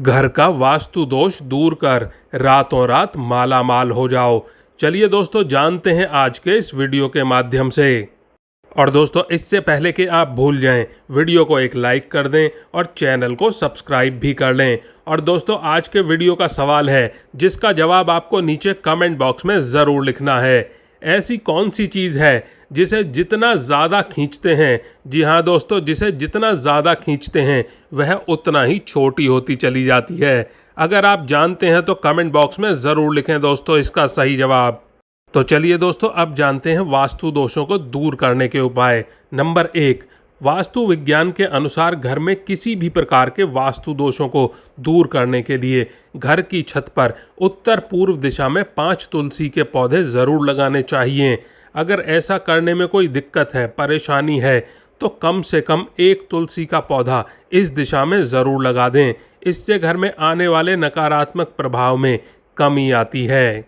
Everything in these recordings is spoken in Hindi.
घर का वास्तु दोष दूर कर रातों रात माला माल हो जाओ। चलिए दोस्तों, जानते हैं आज के इस वीडियो के माध्यम से। और दोस्तों, इससे पहले कि आप भूल जाएं, वीडियो को एक लाइक कर दें और चैनल को सब्सक्राइब भी कर लें। और दोस्तों, आज के वीडियो का सवाल है जिसका जवाब आपको नीचे कमेंट बॉक्स में ज़रूर लिखना है। ऐसी कौन सी चीज़ है जिसे जितना ज़्यादा खींचते हैं, जी हाँ दोस्तों, जिसे जितना ज़्यादा खींचते हैं वह उतना ही छोटी होती चली जाती है। अगर आप जानते हैं तो कमेंट बॉक्स में ज़रूर लिखें दोस्तों इसका सही जवाब। तो चलिए दोस्तों, अब जानते हैं वास्तु दोषों को दूर करने के उपाय। नंबर 1, वास्तु विज्ञान के अनुसार घर में किसी भी प्रकार के वास्तु दोषों को दूर करने के लिए घर की छत पर उत्तर पूर्व दिशा में 5 तुलसी के पौधे ज़रूर लगाने चाहिए। अगर ऐसा करने में कोई दिक्कत है, परेशानी है, तो कम से कम 1 तुलसी का पौधा इस दिशा में ज़रूर लगा दें। इससे घर में आने वाले नकारात्मक प्रभाव में कमी आती है।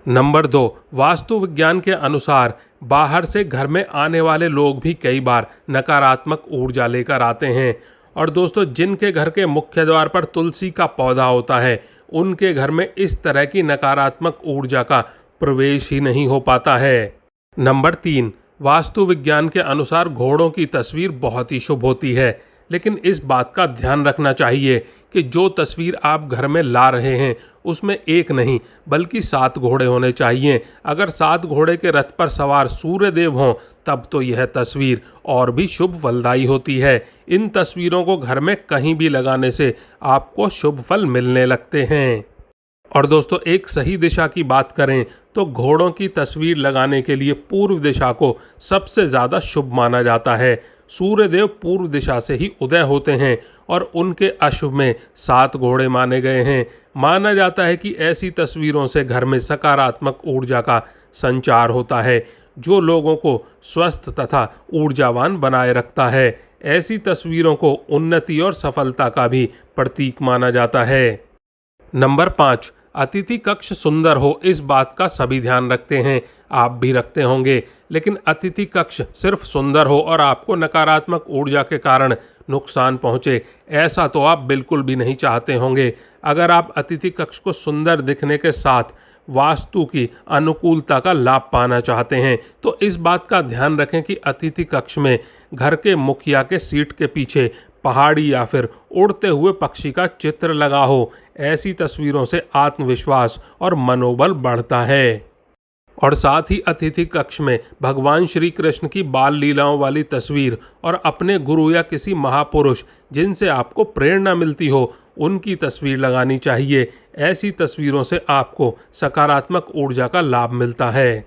नंबर 2, वास्तु विज्ञान के अनुसार बाहर से घर में आने वाले लोग भी कई बार नकारात्मक ऊर्जा लेकर आते हैं। और दोस्तों, जिनके घर के मुख्य द्वार पर तुलसी का पौधा होता है उनके घर में इस तरह की नकारात्मक ऊर्जा का प्रवेश ही नहीं हो पाता है। नंबर 3, वास्तु विज्ञान के अनुसार घोड़ों की तस्वीर बहुत ही शुभ होती है, लेकिन इस बात का ध्यान रखना चाहिए कि जो तस्वीर आप घर में ला रहे हैं उसमें एक नहीं बल्कि 7 घोड़े होने चाहिए। अगर 7 घोड़े के रथ पर सवार सूर्य देव हों तब तो यह तस्वीर और भी शुभ फलदायी होती है। इन तस्वीरों को घर में कहीं भी लगाने से आपको शुभ फल मिलने लगते हैं। और दोस्तों, एक सही दिशा की बात करें तो घोड़ों की तस्वीर लगाने के लिए पूर्व दिशा को सबसे ज़्यादा शुभ माना जाता है। सूर्यदेव पूर्व दिशा से ही उदय होते हैं और उनके अशुभ में 7 घोड़े माने गए हैं। माना जाता है कि ऐसी तस्वीरों से घर में सकारात्मक ऊर्जा का संचार होता है जो लोगों को स्वस्थ तथा ऊर्जावान बनाए रखता है। ऐसी तस्वीरों को उन्नति और सफलता का भी प्रतीक माना जाता है। नंबर 5, अतिथि कक्ष सुंदर हो, इस बात का सभी ध्यान रखते हैं, आप भी रखते होंगे। लेकिन अतिथि कक्ष सिर्फ सुंदर हो और आपको नकारात्मक ऊर्जा के कारण नुकसान पहुंचे, ऐसा तो आप बिल्कुल भी नहीं चाहते होंगे। अगर आप अतिथि कक्ष को सुंदर दिखने के साथ वास्तु की अनुकूलता का लाभ पाना चाहते हैं तो इस बात का ध्यान रखें कि अतिथि कक्ष में घर के मुखिया के सीट के पीछे पहाड़ी या फिर उड़ते हुए पक्षी का चित्र लगा हो। ऐसी तस्वीरों से आत्मविश्वास और मनोबल बढ़ता है। और साथ ही अतिथि कक्ष में भगवान श्री कृष्ण की बाल लीलाओं वाली तस्वीर और अपने गुरु या किसी महापुरुष जिनसे आपको प्रेरणा मिलती हो उनकी तस्वीर लगानी चाहिए। ऐसी तस्वीरों से आपको सकारात्मक ऊर्जा का लाभ मिलता है।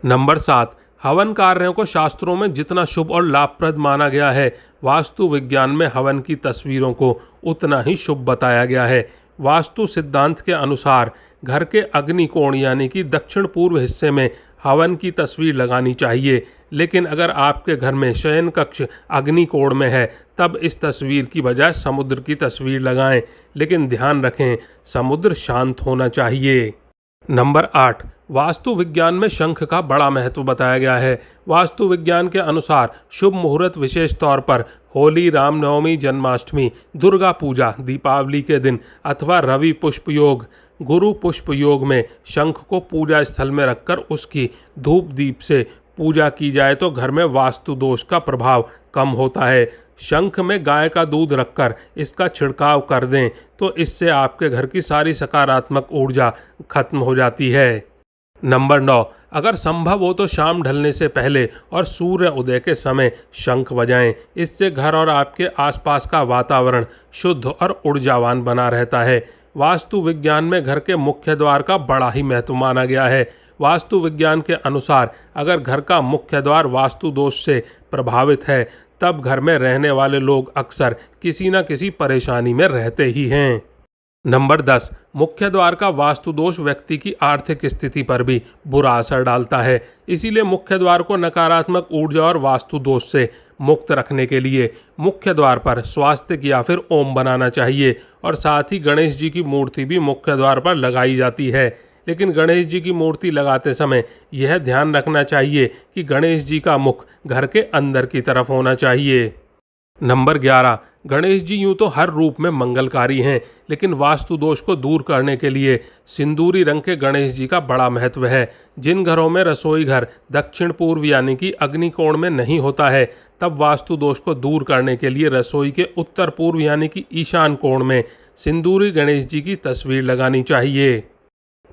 नंबर 7, हवन कार्यों को शास्त्रों में जितना शुभ और लाभप्रद माना गया है, वास्तु विज्ञान में हवन की तस्वीरों को उतना ही शुभ बताया गया है। वास्तु सिद्धांत के अनुसार घर के अग्निकोण यानी कि दक्षिण पूर्व हिस्से में हवन की तस्वीर लगानी चाहिए। लेकिन अगर आपके घर में शयन कक्ष अग्निकोण में है तब इस तस्वीर की बजाय समुद्र की तस्वीर लगाएं। लेकिन ध्यान रखें, समुद्र शांत होना चाहिए। नंबर 8, वास्तु विज्ञान में शंख का बड़ा महत्व बताया गया है। वास्तु विज्ञान के अनुसार शुभ मुहूर्त विशेष तौर पर होली, रामनवमी, जन्माष्टमी, दुर्गा पूजा, दीपावली के दिन अथवा रवि पुष्प योग, गुरु पुष्प योग में शंख को पूजा स्थल में रखकर उसकी धूप दीप से पूजा की जाए तो घर में वास्तु दोष का प्रभाव कम होता है। शंख में गाय का दूध रखकर इसका छिड़काव कर दें तो इससे आपके घर की सारी सकारात्मक ऊर्जा खत्म हो जाती है। नंबर 9, अगर संभव हो तो शाम ढलने से पहले और सूर्य उदय के समय शंख बजाएं। इससे घर और आपके आसपास का वातावरण शुद्ध और ऊर्जावान बना रहता है। वास्तु विज्ञान में घर के मुख्य द्वार का बड़ा ही महत्व माना गया है। वास्तु विज्ञान के अनुसार अगर घर का मुख्य द्वार वास्तु दोष से प्रभावित है तब घर में रहने वाले लोग अक्सर किसी न किसी परेशानी में रहते ही हैं। नंबर 10, मुख्य द्वार का वास्तु दोष व्यक्ति की आर्थिक स्थिति पर भी बुरा असर डालता है। इसीलिए मुख्य द्वार को नकारात्मक ऊर्जा और वास्तु दोष से मुक्त रखने के लिए मुख्य द्वार पर स्वास्तिक या फिर ओम बनाना चाहिए। और साथ ही गणेश जी की मूर्ति भी मुख्य द्वार पर लगाई जाती है। लेकिन गणेश जी की मूर्ति लगाते समय यह ध्यान रखना चाहिए कि गणेश जी का मुख घर के अंदर की तरफ होना चाहिए। नंबर 11, गणेश जी यूं तो हर रूप में मंगलकारी हैं, लेकिन वास्तु दोष को दूर करने के लिए सिंदूरी रंग के गणेश जी का बड़ा महत्व है। जिन घरों में रसोई घर दक्षिण पूर्व यानी कि अग्निकोण में नहीं होता है, तब वास्तु दोष को दूर करने के लिए रसोई के उत्तर पूर्व यानी कि ईशान कोण में सिंदूरी गणेश जी की तस्वीर लगानी चाहिए।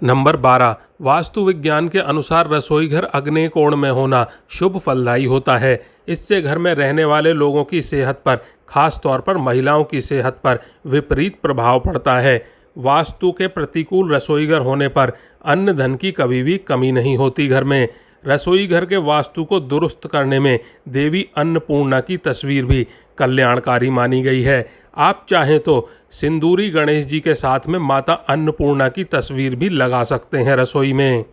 नंबर 12, वास्तु विज्ञान के अनुसार रसोई घर आग्नेय कोण में होना शुभ फलदायी होता है। इससे घर में रहने वाले लोगों की सेहत पर, खास तौर पर महिलाओं की सेहत पर विपरीत प्रभाव पड़ता है। वास्तु के प्रतिकूल रसोई घर होने पर अन्न धन की कभी भी कमी नहीं होती। घर में रसोई घर के वास्तु को दुरुस्त करने में देवी अन्नपूर्णा की तस्वीर भी कल्याणकारी मानी गई है। आप चाहें तो सिंदूरी गणेश जी के साथ में माता अन्नपूर्णा की तस्वीर भी लगा सकते हैं रसोई में।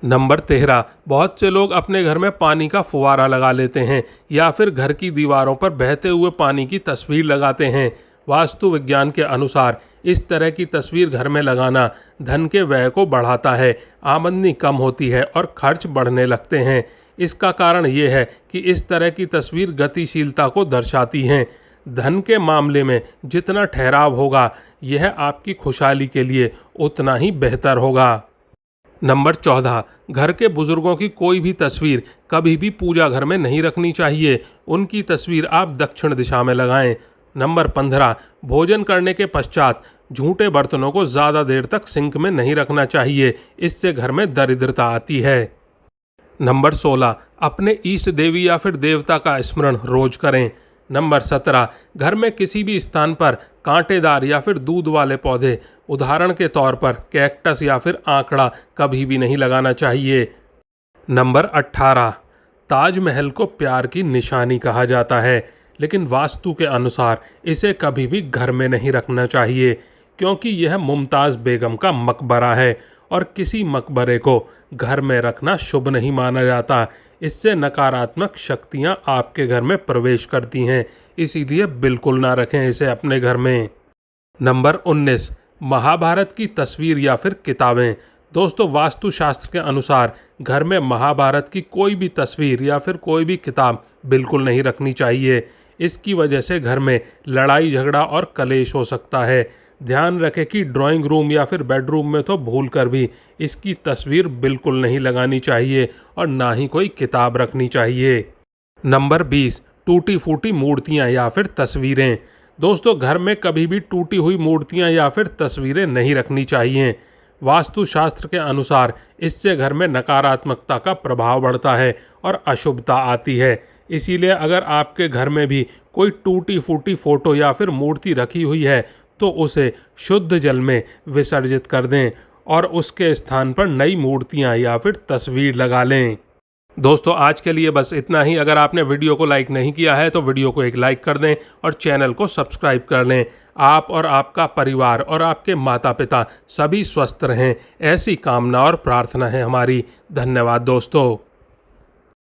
नंबर 13, बहुत से लोग अपने घर में पानी का फुवारा लगा लेते हैं या फिर घर की दीवारों पर बहते हुए पानी की तस्वीर लगाते हैं। वास्तु विज्ञान के अनुसार इस तरह की तस्वीर घर में लगाना धन के व्यय को बढ़ाता है, आमदनी कम होती है और खर्च बढ़ने लगते हैं। इसका कारण ये है कि इस तरह की तस्वीर गतिशीलता को दर्शाती हैं। धन के मामले में जितना ठहराव होगा, यह आपकी खुशहाली के लिए उतना ही बेहतर होगा। नंबर 14, घर के बुजुर्गों की कोई भी तस्वीर कभी भी पूजा घर में नहीं रखनी चाहिए। उनकी तस्वीर आप दक्षिण दिशा में लगाएं। नंबर 15, भोजन करने के पश्चात झूठे बर्तनों को ज़्यादा देर तक सिंक में नहीं रखना चाहिए, इससे घर में दरिद्रता आती है। नंबर 16, अपने इष्ट देवी या फिर देवता का स्मरण रोज करें। नंबर 17, घर में किसी भी स्थान पर कांटेदार या फिर दूध वाले पौधे, उदाहरण के तौर पर कैक्टस या फिर आंकड़ा, कभी भी नहीं लगाना चाहिए। नंबर 18, ताजमहल को प्यार की निशानी कहा जाता है, लेकिन वास्तु के अनुसार इसे कभी भी घर में नहीं रखना चाहिए, क्योंकि यह मुमताज़ बेगम का मकबरा है और किसी मकबरे को घर में रखना शुभ नहीं माना जाता। इससे नकारात्मक शक्तियां आपके घर में प्रवेश करती हैं, इसीलिए बिल्कुल ना रखें इसे अपने घर में। नंबर 19, महाभारत की तस्वीर या फिर किताबें। दोस्तों, वास्तुशास्त्र के अनुसार घर में महाभारत की कोई भी तस्वीर या फिर कोई भी किताब बिल्कुल नहीं रखनी चाहिए। इसकी वजह से घर में लड़ाई झगड़ा और कलेश हो सकता है। ध्यान रखें कि ड्राइंग रूम या फिर बेडरूम में तो भूलकर भी इसकी तस्वीर बिल्कुल नहीं लगानी चाहिए और ना ही कोई किताब रखनी चाहिए। नंबर 20, टूटी फूटी मूर्तियां या फिर तस्वीरें। दोस्तों, घर में कभी भी टूटी हुई मूर्तियां या फिर तस्वीरें नहीं रखनी चाहिए। वास्तुशास्त्र के अनुसार इससे घर में नकारात्मकता का प्रभाव बढ़ता है और अशुभता आती है। इसीलिए अगर आपके घर में भी कोई टूटी फूटी फोटो या फिर मूर्ति रखी हुई है तो उसे शुद्ध जल में विसर्जित कर दें और उसके स्थान पर नई मूर्तियां या फिर तस्वीर लगा लें। दोस्तों, आज के लिए बस इतना ही। अगर आपने वीडियो को लाइक नहीं किया है तो वीडियो को एक लाइक कर दें और चैनल को सब्सक्राइब कर लें। आप और आपका परिवार और आपके माता पिता सभी स्वस्थ रहें, ऐसी कामना और प्रार्थना है हमारी। धन्यवाद दोस्तों।